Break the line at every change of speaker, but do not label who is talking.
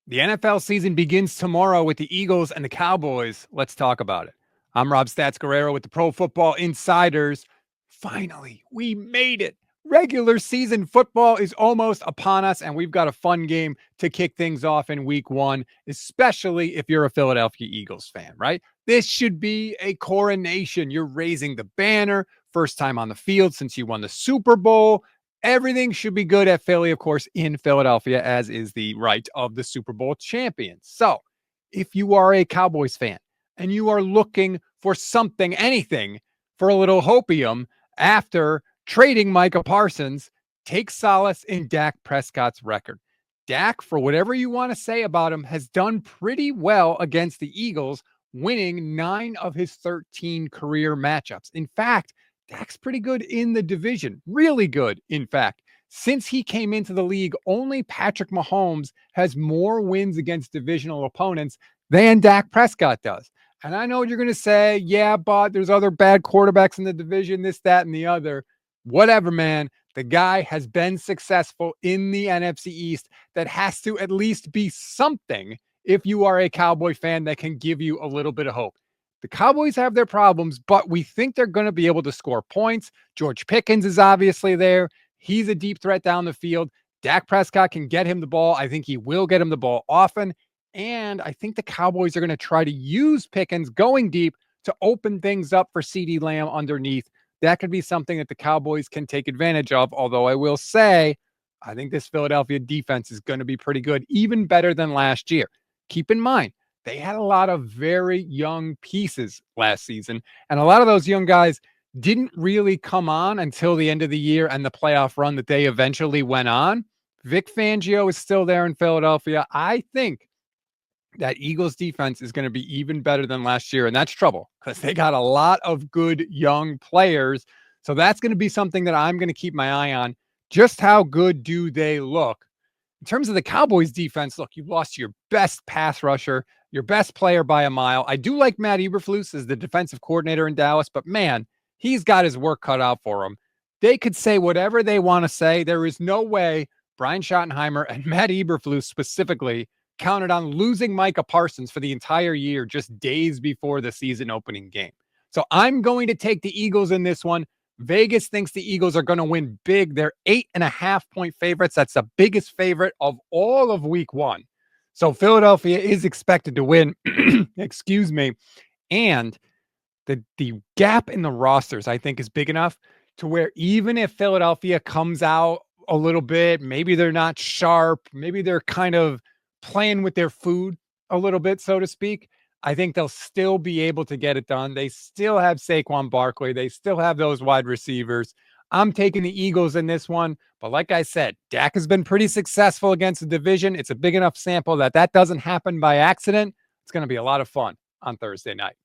The NFL season begins tomorrow with the Eagles and the Cowboys. Let's talk about it. I'm Rob Stats Guerrera with the Pro Football Insiders. Finally, we made it. Regular season football is almost upon us, and we've got a fun game to kick things off in week one, especially if you're a Philadelphia Eagles fan, right? This should be a coronation. You're raising the banner, first time on the field since you won the Super Bowl. Everything should be good at Philly, of course, in Philadelphia, as is the right of the Super Bowl champions. So if you are a Cowboys fan and you are looking for something, anything, for a little hopium after trading Micah Parsons, take solace in Dak Prescott's record. Dak, for whatever you want to say about him, has done pretty well against the Eagles, winning 9 of his 13 career matchups. In fact, Dak's pretty good in the division, really good, in fact. Since he came into the league, only Patrick Mahomes has more wins against divisional opponents than Dak Prescott does. And I know you're going to say, yeah, but there's other bad quarterbacks in the division, this, that, and the other. Whatever, man. The guy has been successful in the NFC East. That has to at least be something if you are a Cowboy fan that can give you a little bit of hope. The Cowboys have their problems, but we think they're going to be able to score points. George Pickens is obviously there. He's a deep threat down the field. Dak Prescott can get him the ball. I think he will get him the ball often. And I think the Cowboys are going to try to use Pickens going deep to open things up for CeeDee Lamb underneath. That could be something that the Cowboys can take advantage of. Although I will say, I think this Philadelphia defense is going to be pretty good, even better than last year. Keep in mind, they had a lot of very young pieces last season, and a lot of those young guys didn't really come on until the end of the year and the playoff run that they eventually went on. Vic Fangio is still there in Philadelphia. I think that Eagles defense is going to be even better than last year, and that's trouble because they got a lot of good young players. So that's going to be something that I'm going to keep my eye on. Just how good do they look? In terms of the Cowboys defense, look, you've lost your best pass rusher, your best player by a mile. I do like Matt Eberflus as the defensive coordinator in Dallas, but man, he's got his work cut out for him. They could say whatever they want to say. There is no way Brian Schottenheimer and Matt Eberflus specifically counted on losing Micah Parsons for the entire year just days before the season opening game. So I'm going to take the Eagles in this one. Vegas thinks the Eagles are going to win big. They're 8.5-point favorites. That's the biggest favorite of all of week one. So Philadelphia is expected to win. Excuse me. And the gap in the rosters, I think, is big enough to where even if Philadelphia comes out a little bit, maybe they're not sharp, maybe they're kind of playing with their food a little bit, so to speak, I think they'll still be able to get it done. They still have Saquon Barkley. They still have those wide receivers. I'm taking the Eagles in this one. But like I said, Dak has been pretty successful against the division. It's a big enough sample that doesn't happen by accident. It's going to be a lot of fun on Thursday night.